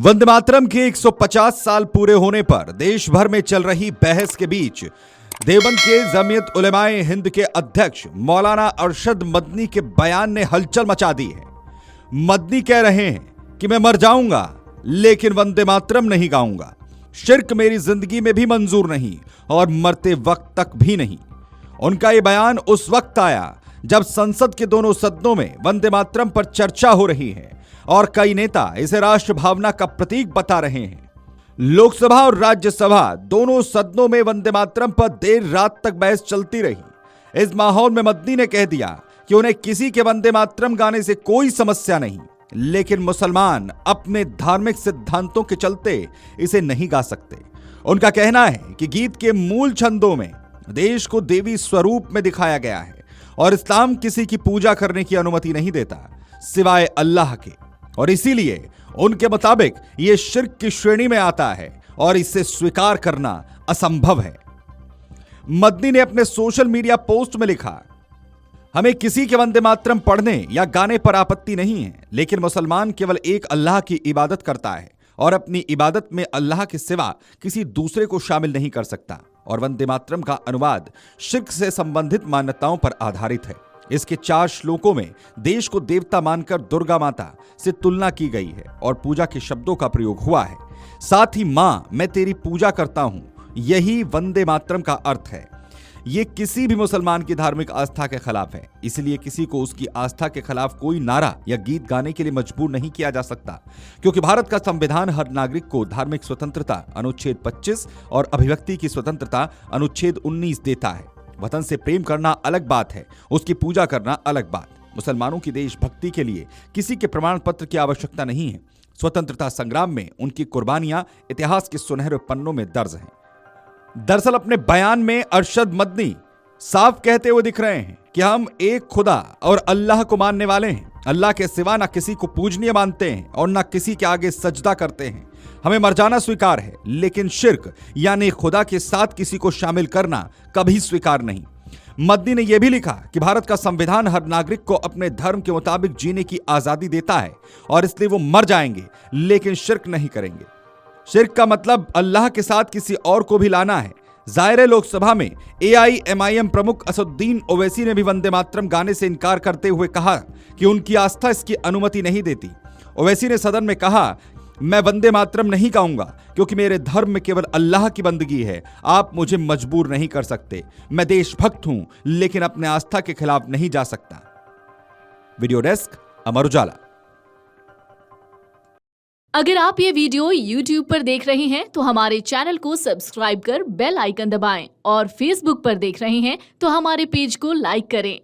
वंदे मातरम के 150 साल पूरे होने पर देश भर में चल रही बहस के बीच देवबंद के जमीयत उलेमाए हिंद के अध्यक्ष मौलाना अरशद मदनी के बयान ने हलचल मचा दी है। मदनी कह रहे हैं कि मैं मर जाऊंगा लेकिन वंदे मातरम नहीं गाऊंगा। शिर्क मेरी जिंदगी में भी मंजूर नहीं और मरते वक्त तक भी नहीं। उनका यह बयान उस वक्त आया जब संसद के दोनों सदनों में वंदे मातरम पर चर्चा हो रही है और कई नेता इसे राष्ट्र भावना का प्रतीक बता रहे हैं। लोकसभा और राज्यसभा दोनों सदनों में वंदे मातरम पर देर रात तक बहस चलती रही। इस माहौल में मदनी ने कह दिया कि उन्हें किसी के वंदे मातरम गाने से कोई समस्या नहीं, लेकिन मुसलमान अपने धार्मिक सिद्धांतों के चलते इसे नहीं गा सकते। उनका कहना है कि गीत के मूल छंदों में देश को देवी स्वरूप में दिखाया गया है और इस्लाम किसी की पूजा करने की अनुमति नहीं देता सिवाय अल्लाह के, और इसीलिए उनके मुताबिक यह शिर्क की श्रेणी में आता है और इसे स्वीकार करना असंभव है। मदनी ने अपने सोशल मीडिया पोस्ट में लिखा, हमें किसी के वंदे मातरम पढ़ने या गाने पर आपत्ति नहीं है, लेकिन मुसलमान केवल एक अल्लाह की इबादत करता है और अपनी इबादत में अल्लाह के सिवा किसी दूसरे को शामिल नहीं कर सकता। और वंदे मातरम का अनुवाद शिर्क से संबंधित मान्यताओं पर आधारित है। इसके 4 श्लोकों में देश को देवता मानकर दुर्गा माता से तुलना की गई है और पूजा के शब्दों का प्रयोग हुआ है। साथ ही मां मैं तेरी पूजा करता हूं, यही वंदे मातरम का अर्थ है। यह किसी भी मुसलमान की धार्मिक आस्था के खिलाफ है, इसलिए किसी को उसकी आस्था के खिलाफ कोई नारा या गीत गाने के लिए मजबूर नहीं किया जा सकता, क्योंकि भारत का संविधान हर नागरिक को धार्मिक स्वतंत्रता अनुच्छेद 25 और अभिव्यक्ति की स्वतंत्रता अनुच्छेद 19 देता है। वतन से प्रेम करना अलग बात है, उसकी पूजा करना अलग बात। मुसलमानों की देशभक्ति के लिए किसी के प्रमाण पत्र की आवश्यकता नहीं है। स्वतंत्रता संग्राम में उनकी कुर्बानियां इतिहास के सुनहरे पन्नों में दर्ज हैं। दरअसल अपने बयान में अरशद मदनी साफ कहते हुए दिख रहे हैं कि हम एक खुदा और अल्लाह को मानने वाले हैं। अल्लाह के सिवा ना किसी को पूजनीय मानते हैं और ना किसी के आगे सजदा करते हैं। हमें मर जाना स्वीकार है, लेकिन शिर्क यानी खुदा के साथ किसी को शामिल करना कभी स्वीकार नहीं। मदनी ने यह भी लिखा कि भारत का संविधान हर नागरिक को अपने धर्म के मुताबिक जीने की आजादी देता है और इसलिए वो मर जाएंगे लेकिन शिर्क नहीं करेंगे। शिर्क का मतलब अल्लाह के साथ किसी और को भी लाना है। ज़ाहिर लोकसभा में AIMIM प्रमुख असदुद्दीन ओवैसी ने भी वंदे मातरम गाने से इनकार करते हुए कहा कि उनकी आस्था इसकी अनुमति नहीं देती। ओवैसी ने सदन में कहा, मैं वंदे मातरम नहीं गाऊंगा क्योंकि मेरे धर्म में केवल अल्लाह की बंदगी है। आप मुझे मजबूर नहीं कर सकते। मैं देशभक्त हूं लेकिन अपने आस्था के खिलाफ नहीं जा सकता। Video desk Amar Ujala. अगर आप ये वीडियो YouTube पर देख रहे हैं तो हमारे चैनल को सब्सक्राइब कर बेल आइकन दबाएं और Facebook पर देख रहे हैं तो हमारे पेज को लाइक करें।